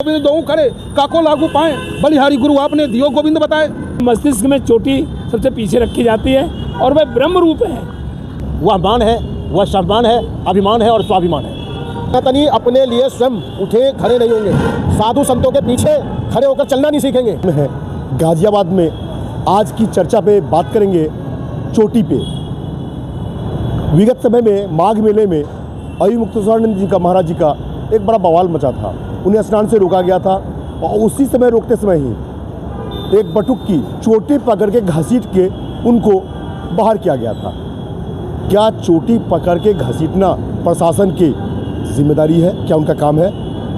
गोविंद दो खड़े काको लागू पाए, बलिहारी गुरु आपने दियो गोविंद बताए। मस्तिष्क में चोटी सबसे पीछे रखी जाती है और वह ब्रह्म रूप है। वह मान है, वह सम्मान है, अभिमान है और स्वाभिमान है। सनातनी अपने लिए स्वयं उठे खड़े नहीं होंगे, साधु संतों के पीछे खड़े होकर चलना नहीं सीखेंगे। गाजियाबाद में आज की चर्चा पे बात करेंगे चोटी पे। विगत समय में माघ मेले में अय्यू मुक्तेश्वरानंद जी का, महाराज जी का एक बड़ा बवाल मचा था। उन्हें स्नान से रोका गया था और उसी समय रोकते समय ही एक बटुक की चोटी पकड़ के घसीट के उनको बाहर किया गया था। क्या चोटी पकड़ के घसीटना प्रशासन की जिम्मेदारी है? क्या उनका काम है?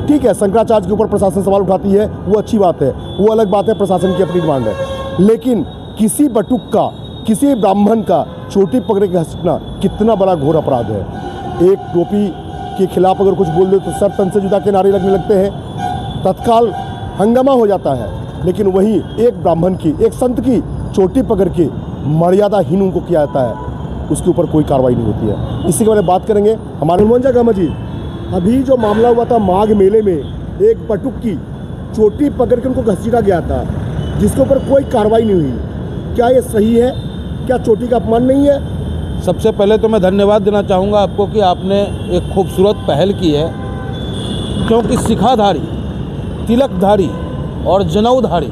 ठीक है, शंकराचार्य के ऊपर प्रशासन सवाल उठाती है, वो अच्छी बात है, वो अलग बात है, प्रशासन की अपनी डिमांड है। लेकिन किसी बटुक का, किसी ब्राह्मण का चोटी पकड़ के घसीटना कितना बड़ा घोर अपराध है। एक टोपी के खिलाफ अगर कुछ बोल दे तो सर तन से जुदा के नारे लगने लगते हैं, तत्काल हंगामा हो जाता है। लेकिन वहीं एक ब्राह्मण की, एक संत की चोटी पकड़ के मर्यादाहीन उनको किया जाता है, उसके ऊपर कोई कार्रवाई नहीं होती है। इसी के बारे में बात करेंगे हमारे हनुमान गामा जी। अभी जो मामला हुआ था माघ मेले में, एक बटुक की चोटी पकड़ के उनको घसीटा गया था, जिसके ऊपर कोई कार्रवाई नहीं हुई। क्या ये सही है? क्या चोटी का अपमान नहीं है? सबसे पहले तो मैं धन्यवाद देना चाहूँगा आपको कि आपने एक खूबसूरत पहल की है, क्योंकि सिखाधारी, तिलकधारी और जनेऊधारी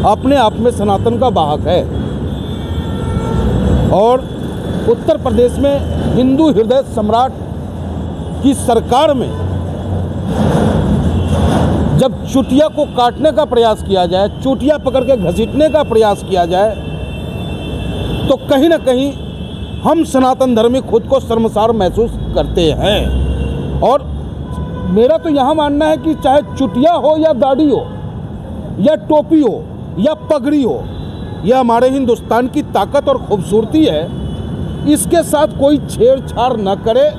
अपने आप में सनातन का वाहक है। और उत्तर प्रदेश में हिंदू हृदय सम्राट की सरकार में जब चुटिया को काटने का प्रयास किया जाए, चुटिया पकड़ के घसीटने का प्रयास किया जाए, तो कहीं ना कहीं हम सनातन धर्मी खुद को शर्मसार महसूस करते हैं। और मेरा तो यहाँ मानना है कि चाहे चुटिया हो या दाढ़ी हो या टोपी हो या पगड़ी हो, यह हमारे हिंदुस्तान की ताकत और खूबसूरती है। इसके साथ कोई छेड़छाड़ न करे।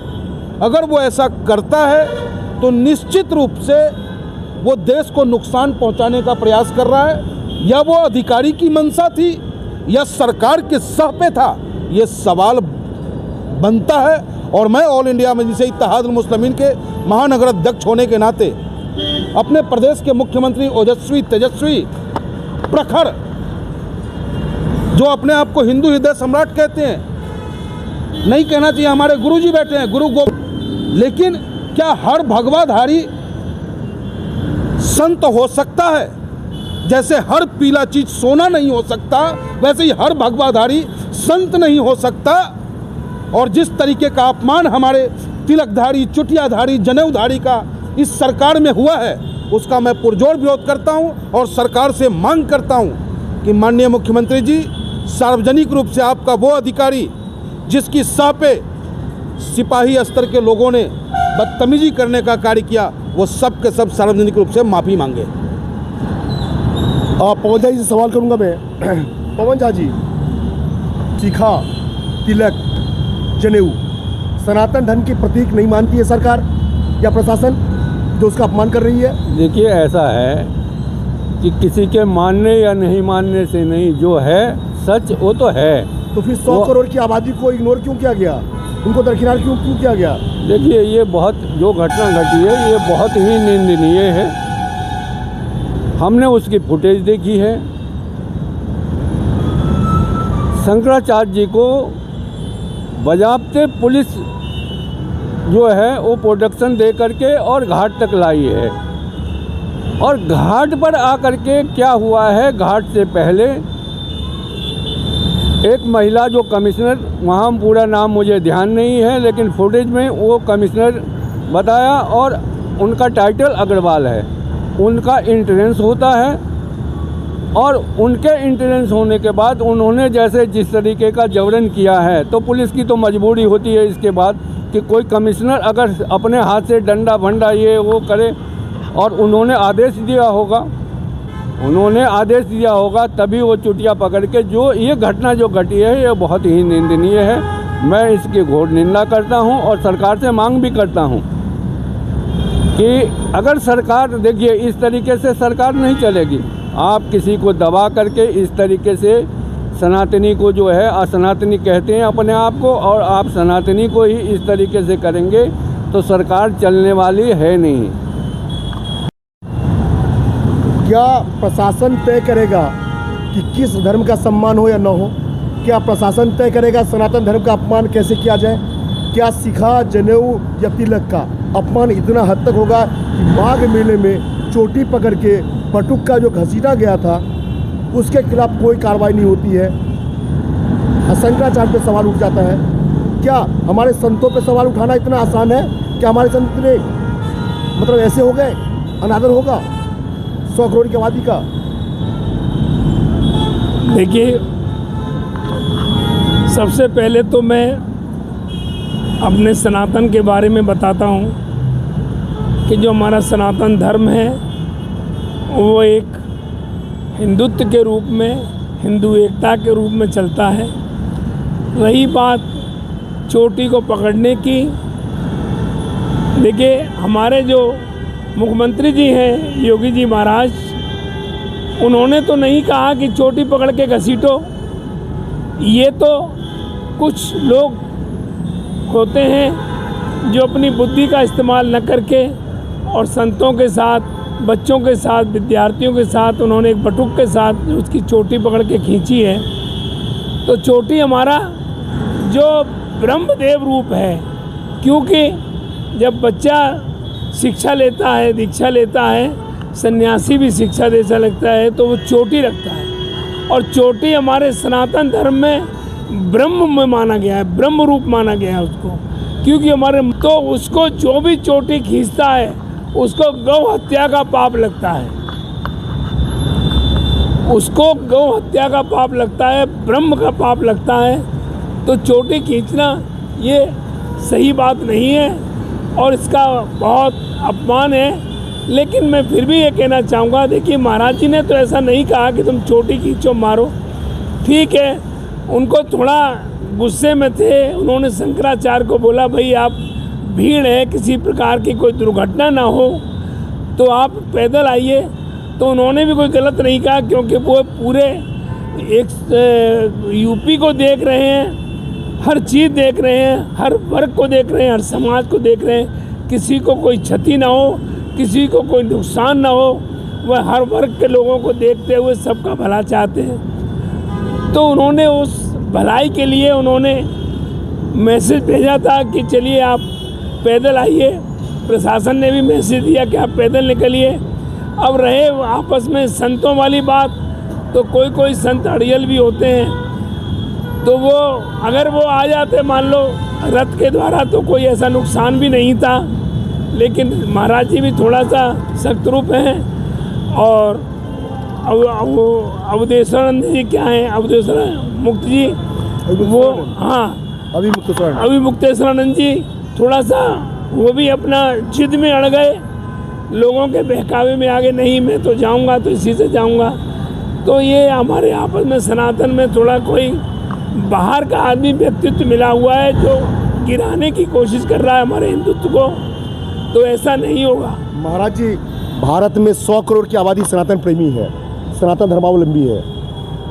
अगर वो ऐसा करता है तो निश्चित रूप से वो देश को नुकसान पहुंचाने का प्रयास कर रहा है। या वो अधिकारी की मंशा थी या सरकार के सह पे था, ये सवाल बनता है। और मैं ऑल इंडिया मजलिस इत्तेहादुल मुस्लिमीन के महानगर अध्यक्ष होने के नाते अपने प्रदेश के मुख्यमंत्री ओजस्वी, तेजस्वी, प्रखर, जो अपने आप को हिंदू हृदय सम्राट कहते हैं, नहीं कहना चाहिए, हमारे गुरुजी बैठे हैं, गुरु गोविंद। लेकिन क्या हर भगवाधारी संत हो सकता है? जैसे हर पीला चीज सोना नहीं हो सकता, वैसे ही हर भगवाधारी संत नहीं हो सकता। और जिस तरीके का अपमान हमारे तिलकधारी, चुटियाधारी, जनेऊधारी का इस सरकार में हुआ है, उसका मैं पुरजोर विरोध करता हूं और सरकार से मांग करता हूं कि माननीय मुख्यमंत्री जी, सार्वजनिक रूप से आपका वो अधिकारी जिसकी सह पे सिपाही स्तर के लोगों ने बदतमीजी करने का कार्य किया, वो सब के सब सार्वजनिक रूप से माफ़ी मांगे। पवन झा जी से सवाल करूंगा मैं। पवन झा जी, शिखा, तिलक, जनेऊ सनातन धर्म के प्रतीक नहीं मानती है सरकार या प्रशासन, जो उसका अपमान कर रही है? देखिए, ऐसा है कि किसी के मानने या नहीं मानने से नहीं, जो है सच वो तो है। तो फिर 100 करोड़ की आबादी को इग्नोर क्यों किया गया? उनको दरकिनार क्यों किया गया? देखिए, ये बहुत, जो घटना घटी है ये बहुत ही निंदनीय है। हमने उसकी फुटेज देखी है। शंकराचार्य जी को बजाबते पुलिस जो है वो प्रोटेक्शन दे करके और घाट तक लाई है। और घाट पर आकर के क्या हुआ है, घाट से पहले एक महिला जो कमिश्नर, वहाँ पूरा नाम मुझे ध्यान नहीं है, लेकिन फुटेज में वो कमिश्नर बताया और उनका टाइटल अग्रवाल है। उनका इंट्रेंस होता है और उनके इंट्रेंस होने के बाद उन्होंने जैसे जिस तरीके का जबरन किया है, तो पुलिस की तो मजबूरी होती है इसके बाद कि कोई कमिश्नर अगर अपने हाथ से डंडा भंडा ये वो करे, और उन्होंने आदेश दिया होगा, तभी वो चुटिया पकड़ के, जो ये घटना जो घटी है ये बहुत ही निंदनीय है। मैं इसकी घोर निंदा करता हूं और सरकार से मांग भी करता हूं कि अगर सरकार, देखिए इस तरीके से सरकार नहीं चलेगी। आप किसी को दबा करके इस तरीके से सनातनी को जो है, असनातनी कहते हैं अपने आप को, और आप सनातनी को ही इस तरीके से करेंगे तो सरकार चलने वाली है नहीं। क्या प्रशासन तय करेगा कि किस धर्म का सम्मान हो या न हो? क्या प्रशासन तय करेगा सनातन धर्म का अपमान कैसे किया जाए? क्या सिखा, जनेऊ या तिलक का अपमान इतना हद तक होगा कि माघ मेले में चोटी पकड़ के बटुक का जो घसीटा गया था उसके खिलाफ कोई कार्रवाई नहीं होती है? शंकराचार्य पे सवाल उठ जाता है। क्या हमारे संतों पे सवाल उठाना इतना आसान है? क्या हमारे संत ने मतलब ऐसे हो गए? अनादर होगा 100 करोड़ की आबादी का? देखिए, सबसे पहले तो मैं अपने सनातन के बारे में बताता हूँ कि जो हमारा सनातन धर्म है वो एक हिंदुत्व के रूप में, हिंदू एकता के रूप में चलता है। रही बात चोटी को पकड़ने की, देखिए हमारे जो मुख्यमंत्री जी हैं योगी जी महाराज, उन्होंने तो नहीं कहा कि चोटी पकड़ के घसीटो। ये तो कुछ लोग होते हैं जो अपनी बुद्धि का इस्तेमाल न करके और संतों के साथ, बच्चों के साथ, विद्यार्थियों के साथ उन्होंने एक बटुक के साथ उसकी चोटी पकड़ के खींची है। तो चोटी हमारा जो ब्रह्मदेव रूप है, क्योंकि जब बच्चा शिक्षा लेता है, दीक्षा लेता है, सन्यासी भी शिक्षा जैसा लगता है तो वो चोटी रखता है। और चोटी हमारे सनातन धर्म में ब्रह्म में माना गया है, ब्रह्म रूप माना गया है उसको, क्योंकि हमारे तो उसको जो भी चोटी खींचता है उसको गौ हत्या का पाप लगता है, उसको गौ हत्या का पाप लगता है, ब्रह्म का पाप लगता है। तो चोटी खींचना ये सही बात नहीं है और इसका बहुत अपमान है। लेकिन मैं फिर भी ये कहना चाहूँगा, देखिए महाराज जी ने तो ऐसा नहीं कहा कि तुम चोटी खींचो मारो, ठीक है, उनको थोड़ा गुस्से में थे, उन्होंने शंकराचार्य को बोला भाई आप भीड़ है, किसी प्रकार की कोई दुर्घटना ना हो तो आप पैदल आइए। तो उन्होंने भी कोई गलत नहीं कहा, क्योंकि वो पूरे एक यूपी को देख रहे हैं, हर चीज़ देख रहे हैं, हर वर्ग को देख रहे हैं, हर समाज को देख रहे हैं, किसी को कोई क्षति ना हो, किसी को कोई नुकसान ना हो, वह हर वर्ग के लोगों को देखते हुए सबका भला चाहते हैं। तो उन्होंने उस भलाई के लिए उन्होंने मैसेज भेजा था कि चलिए आप पैदल आइए। प्रशासन ने भी मैसेज दिया कि आप पैदल निकलिए। अब रहे आपस में संतों वाली बात, तो कोई कोई संत अड़ियल भी होते हैं, तो वो अगर वो आ जाते मान लो रथ के द्वारा तो कोई ऐसा नुकसान भी नहीं था। लेकिन महाराज जी भी थोड़ा सा सख्त रूप हैं। और अवधेश्वरानंद जी क्या हैं, अवधेश्वर मुक्त जी, वो हाँ अभिमुक्तेश्वरानंद जी थोड़ा सा वो भी अपना जिद में अड़ गए, लोगों के बहकावे में आगे नहीं मैं तो जाऊंगा तो इसी से जाऊंगा। तो ये हमारे आपस में सनातन में थोड़ा कोई बाहर का आदमी व्यक्तित्व मिला हुआ है जो गिराने की कोशिश कर रहा है हमारे हिंदुत्व को, तो ऐसा नहीं होगा। महाराज जी, भारत में 100 करोड़ की आबादी सनातन प्रेमी है, सनातन धर्मावलंबी है।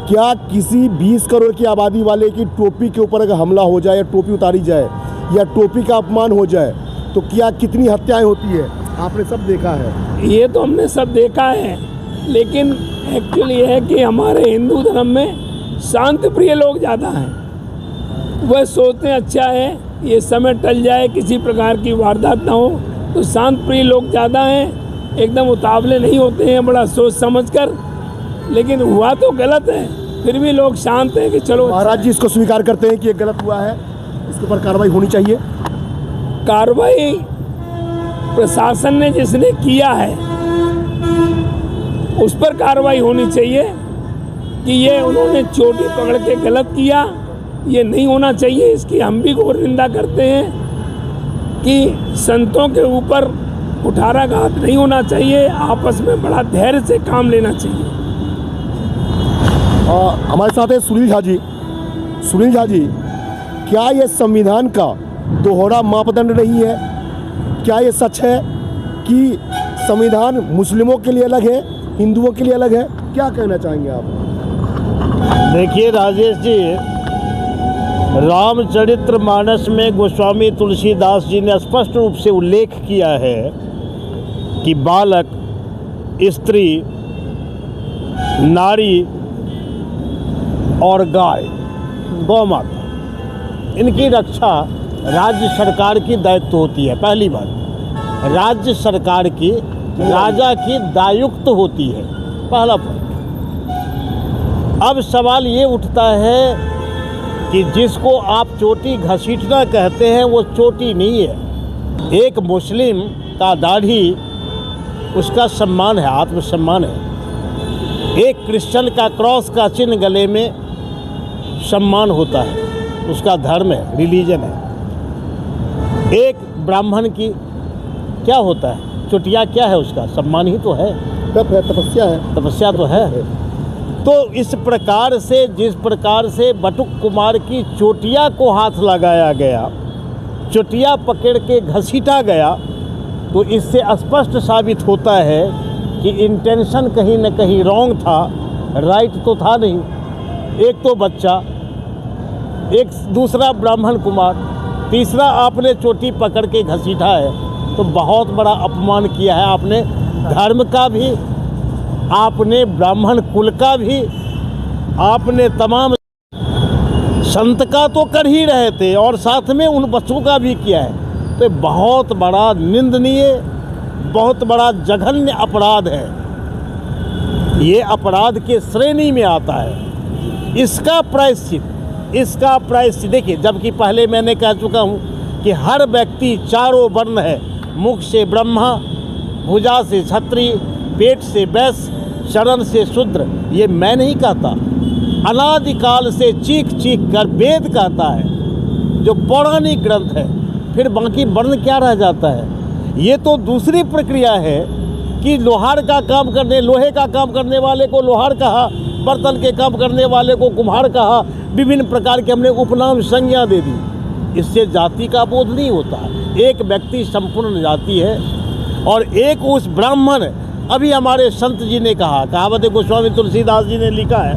क्या किसी 20 करोड़ की आबादी वाले की टोपी के ऊपर अगर हमला हो जाए या टोपी उतारी जाए या टोपी का अपमान हो जाए तो क्या कितनी हत्याएं होती है? आपने सब देखा है। ये तो हमने सब देखा है, लेकिन एक्चुअली ये है कि हमारे हिंदू धर्म में शांत प्रिय लोग ज़्यादा हैं। वह सोचते हैं अच्छा है ये समय टल जाए, किसी प्रकार की वारदात ना हो, तो शांत प्रिय लोग ज़्यादा हैं, एकदम उतावले नहीं होते हैं बड़ा सोच समझ कर। लेकिन हुआ तो गलत है, फिर भी लोग शांत हैं कि चलो। महाराज जी इसको स्वीकार करते हैं कि ये गलत हुआ है, इसके ऊपर कार्रवाई होनी चाहिए? कार्रवाई प्रशासन ने जिसने किया है उस पर कार्रवाई होनी चाहिए कि ये उन्होंने चोटी पकड़ के गलत किया, ये नहीं होना चाहिए। इसकी हम भी घोर निंदा करते हैं कि संतों के ऊपर कुठाराघात नहीं होना चाहिए, आपस में बड़ा धैर्य से काम लेना चाहिए। हमारे साथ है सुनील झा जी। सुनील झा जी, क्या ये संविधान का दोहरा मापदंड नहीं है? क्या ये सच है कि संविधान मुस्लिमों के लिए अलग है, हिंदुओं के लिए अलग है? क्या कहना चाहेंगे आप? देखिए राजेश जी, रामचरितमानस में गोस्वामी तुलसीदास जी ने स्पष्ट रूप से उल्लेख किया है कि बालक, स्त्री नारी और गाय, गौ माता, इनकी रक्षा राज्य सरकार की दायित्व होती है। पहली बात, राज्य सरकार की राजा की दायुक्त होती है, पहला पॉइंट। अब सवाल ये उठता है कि जिसको आप चोटी घसीटना कहते हैं वो चोटी नहीं है। एक मुस्लिम का दाढ़ी उसका सम्मान है, आत्मसम्मान है। एक क्रिश्चियन का क्रॉस का चिन्ह गले में सम्मान होता है, उसका धर्म है, रिलीजन है। एक ब्राह्मण की क्या होता है, चोटिया क्या है, उसका सम्मान ही तो है, तपस्या है, तपस्या तो है। तो इस प्रकार से जिस प्रकार से बटुक कुमार की चोटिया को हाथ लगाया गया, चोटिया पकड़ के घसीटा गया, तो इससे स्पष्ट साबित होता है कि इंटेंशन कहीं न कहीं रॉन्ग था, राइट तो था नहीं। एक तो बच्चा, एक दूसरा ब्राह्मण कुमार, तीसरा आपने चोटी पकड़ के घसीटा है, तो बहुत बड़ा अपमान किया है आपने, धर्म का भी, आपने ब्राह्मण कुल का भी, आपने तमाम संत का तो कर ही रहे थे और साथ में उन बच्चों का भी किया है। तो बहुत बड़ा निंदनीय, बहुत बड़ा जघन्य अपराध है, ये अपराध के श्रेणी में आता है। इसका प्रायश्चित देखिए, जबकि पहले मैंने कह चुका हूँ कि हर व्यक्ति चारों वर्ण है, मुख से ब्रह्मा, भुजा से क्षत्रिय, पेट से वैश्य, शरण से शूद्र, ये मैं नहीं कहता, अनादिकाल से चीख चीख कर वेद कहता है, जो पौराणिक ग्रंथ है। फिर बाकी वर्ण क्या रह जाता है? ये तो दूसरी प्रक्रिया है कि लोहार का काम करने, लोहे का काम करने वाले को लोहार कहा, बर्तन के काम करने वाले को कुम्हार कहा, विभिन्न प्रकार के हमने उपनाम संज्ञा दे दी। इससे जाति का बोध नहीं होता। एक व्यक्ति संपूर्ण जाति है और एक उस ब्राह्मण, अभी हमारे संत जी ने कहा, कहावत गोस्वामी तुलसीदास जी ने लिखा है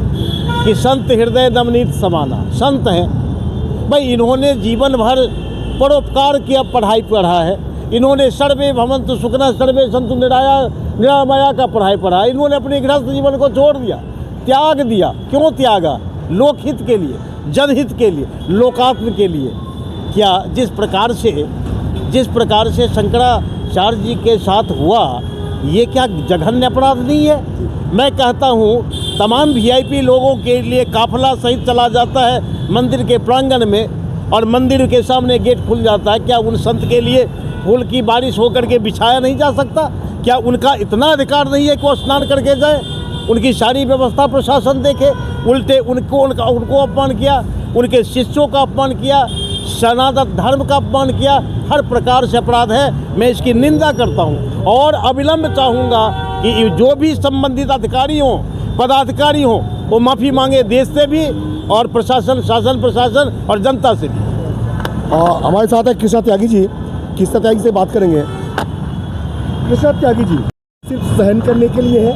कि संत हृदय नवनीत समाना। संत हैं भाई, इन्होंने जीवन भर परोपकार किया, पढ़ाई पढ़ा है, इन्होंने सर्वे भवन्तु सुखिनः सर्वे सन्तु निरामया का पढ़ाई पढ़ा, इन्होंने अपने गृहस्थ जीवन को छोड़ दिया, त्याग दिया। क्यों त्यागा? लोकहित के लिए, जनहित के लिए, लोकात्म के लिए। क्या जिस प्रकार से शंकराचार्य जी के साथ हुआ, ये क्या जघन्य अपराध नहीं है? मैं कहता हूँ तमाम वीआईपी लोगों के लिए काफिला सहित चला जाता है मंदिर के प्रांगण में और मंदिर के सामने गेट खुल जाता है। क्या उन संत के लिए फूल की बारिश होकर के बिछाया नहीं जा सकता? क्या उनका इतना अधिकार नहीं है कि वो स्नान करके जाए? उनकी सारी व्यवस्था प्रशासन देखे, उल्टे उनको अपमान किया, उनके शिष्यों का अपमान किया, सनातन धर्म का अपमान किया। हर प्रकार से अपराध है, मैं इसकी निंदा करता हूँ और अविलंब चाहूँगा कि जो भी संबंधित अधिकारी हों, पदाधिकारी हों, वो माफ़ी मांगे, देश से भी और प्रशासन, शासन प्रशासन और जनता से भी। हमारे साथ है कृष्णा त्यागी जी, कृष्णा त्यागी से बात करेंगे। कृष्णा त्यागी जी, सिर्फ सहन करने के लिए है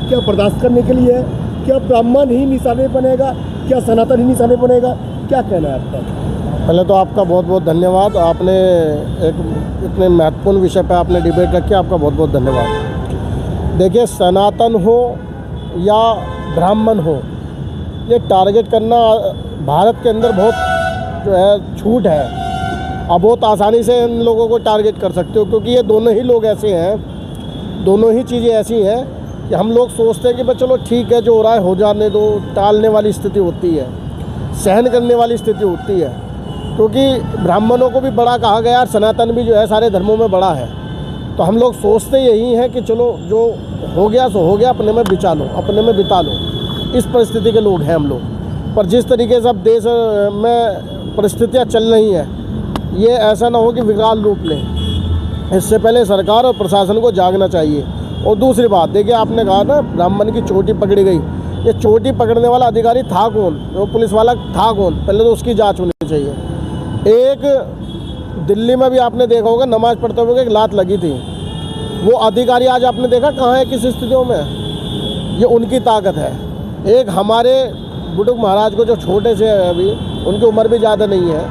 क्या, बर्दाश्त करने के लिए है क्या, ब्राह्मण ही निशाने बनेगा क्या, सनातन ही निशाने बनेगा, क्या कहना है आपका? पहले तो आपका बहुत बहुत धन्यवाद, आपने एक इतने महत्वपूर्ण विषय पर आपने डिबेट रखी, आपका बहुत बहुत धन्यवाद। देखिए, सनातन हो या ब्राह्मण हो, ये टारगेट करना भारत के अंदर बहुत जो है छूट है। अब बहुत आसानी से इन लोगों को टारगेट कर सकते हो, क्योंकि ये दोनों ही लोग ऐसे हैं, दोनों ही चीज़ें ऐसी हैं कि हम लोग सोचते हैं कि भाई चलो ठीक है, जो हो रहा है हो जाने दो, टालने वाली स्थिति होती है, सहन करने वाली स्थिति होती है। क्योंकि ब्राह्मणों को भी बड़ा कहा गया और सनातन भी जो है सारे धर्मों में बड़ा है, तो हम लोग सोचते यही हैं कि चलो जो हो गया सो हो गया, अपने में बिता लो, अपने में बिता लो। इस परिस्थिति के लोग हैं हम लोग। पर जिस तरीके से अब देश में परिस्थितियाँ चल रही हैं, ये ऐसा ना हो कि विकराल रूप लें। इससे पहले सरकार और प्रशासन को जागना चाहिए। और दूसरी बात, देखिए आपने कहा ना ब्राह्मण की चोटी पकड़ी गई, ये चोटी पकड़ने वाला अधिकारी था कौन, वो पुलिस वाला था कौन, पहले तो उसकी जांच होनी चाहिए। एक दिल्ली में भी आपने देखा होगा, नमाज पढ़ते हुए एक लात लगी थी, वो अधिकारी आज आपने देखा कहाँ है, किस स्थितियों में? ये उनकी ताकत है। एक हमारे बुजुर्ग महाराज को जो छोटे से अभी, उनकी उम्र भी ज़्यादा नहीं है,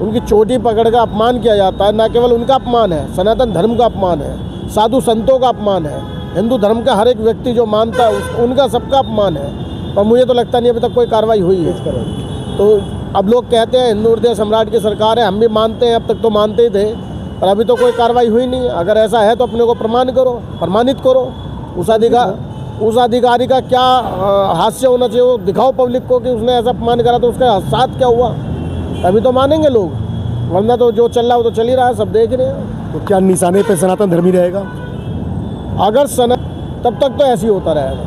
उनकी चोटी पकड़ का अपमान किया जाता है। न केवल उनका अपमान है, सनातन धर्म का अपमान है, साधु संतों का अपमान है। हिंदू धर्म का हर एक व्यक्ति जो मानता है उनका सबका अपमान है। पर मुझे तो लगता नहीं अभी तक कोई कार्रवाई हुई है। तो अब लोग कहते हैं हिंदू हृदय सम्राट की सरकार है, हम भी मानते हैं, अब तक तो मानते ही थे, पर अभी तो कोई कार्रवाई हुई नहीं। अगर ऐसा है तो अपने को प्रमाणित करो। उस अधिकारी का क्या हास्य होना चाहिए, वो दिखाओ पब्लिक को कि उसने ऐसा अपमान करा, तो उसका साथ क्या हुआ, अभी तो मानेंगे लोग, वरना तो जो चल रहा है वो तो चल ही रहा है, सब देख रहे हैं। तो क्या निशाने पे सनातन धर्मी रहेगा? अगर तब तक तो ऐसे ही होता रहेगा।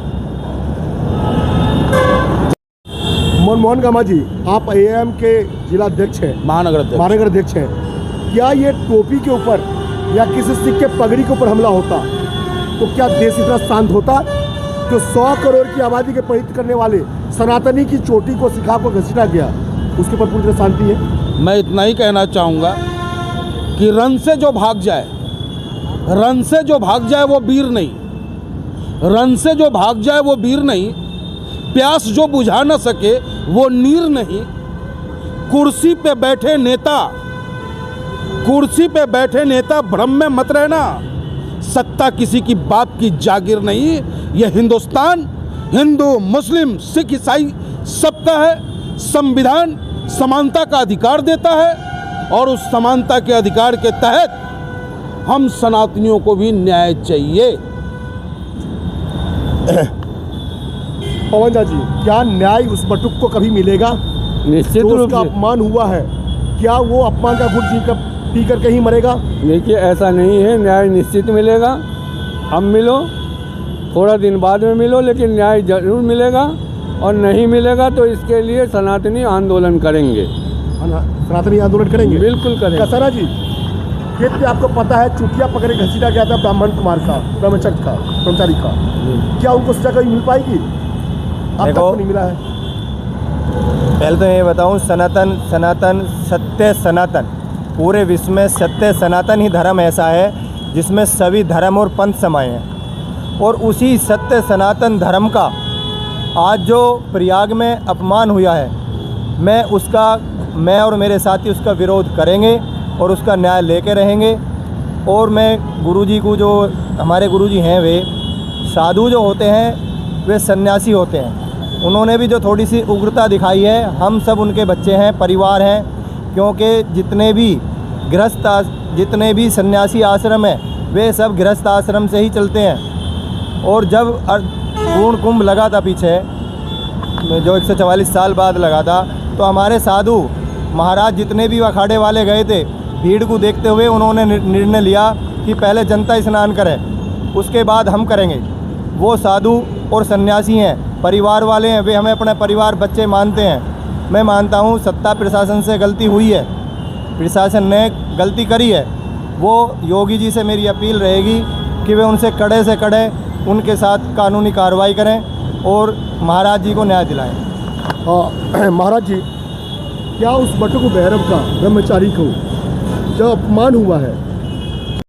मनमोहन गामा जी, आप एएम के जिला अध्यक्ष हैं, महानगर अध्यक्ष हैं, क्या ये टोपी के ऊपर या किसी सिख के पगड़ी के ऊपर हमला होता तो क्या देश इतना शांत होता? जो 100 करोड़ की आबादी के पवित्र करने वाले सनातनी की चोटी को सिखा को घसीटा गया, उसके ऊपर पूरी तरह शांति है? मैं इतना ही कहना चाहूँगा कि रन से जो भाग जाए वो वीर नहीं, रन से जो भाग जाए वो वीर नहीं, प्यास जो बुझा न सके वो नीर नहीं। कुर्सी पे बैठे नेता भ्रम में मत रहना, सत्ता किसी की बाप की जागीर नहीं। यह हिंदुस्तान हिंदू मुस्लिम सिख ईसाई सबका है। संविधान समानता का अधिकार देता है और उस समानता के अधिकार के तहत हम सनातनियों को भी न्याय चाहिए। पवन जी, क्या न्याय उस बटुक को कभी मिलेगा? निश्चित जो रूप उसका से। अपमान हुआ है, क्या वो अपमान का गुड़ पी कर कहीं मरेगा? देखिए, ऐसा नहीं है, न्याय निश्चित मिलेगा। अब मिलो, थोड़ा दिन बाद में मिलो, लेकिन न्याय जरूर मिलेगा। और नहीं मिलेगा तो इसके लिए सनातनी आंदोलन करेंगे। सनातनी आंदोलन करेंगे? बिल्कुल करेंगे। कसारा जी, खेत पे आपको पता है चुटिया पकड़े घसीटा गया था ब्रह्मचर्य का कर्मचारी का, क्या उनको सजा कभी मिल पाएगी? अब तक तो नहीं मिला है। पहले तो ये बताऊं, सनातन सत्य सनातन, पूरे विश्व में सत्य सनातन ही धर्म ऐसा है जिसमें सभी धर्म और पंथ समाये हैं। और उसी सत्य सनातन धर्म का आज जो प्रयाग में अपमान हुआ है, मैं और मेरे साथी उसका विरोध करेंगे और उसका न्याय लेके रहेंगे। और मैं गुरुजी को, जो हमारे गुरुजी हैं, वे साधु जो होते हैं वे सन्यासी होते हैं, उन्होंने भी जो थोड़ी सी उग्रता दिखाई है, हम सब उनके बच्चे हैं, परिवार हैं। क्योंकि जितने भी सन्यासी आश्रम हैं वे सब गृहस्थ आश्रम से ही चलते हैं। और जब पूर्ण कुंभ लगा था पीछे, जो 144 साल बाद लगा था, तो हमारे साधु महाराज जितने भी अखाड़े वाले गए थे, भीड़ को देखते हुए उन्होंने निर्णय लिया कि पहले जनता स्नान करे, उसके बाद हम करेंगे। वो साधु और सन्यासी हैं, परिवार वाले हैं, वे हमें अपना परिवार बच्चे मानते हैं। मैं मानता हूँ सत्ता प्रशासन से गलती हुई है, प्रशासन ने गलती करी है। वो योगी जी से मेरी अपील रहेगी कि वे उनसे कड़े से कड़े उनके साथ कानूनी कार्रवाई करें और महाराज जी को न्याय दिलाएं। महाराज जी, क्या उस बटुक भैरव का ब्रह्मचारी को जो अपमान हुआ है,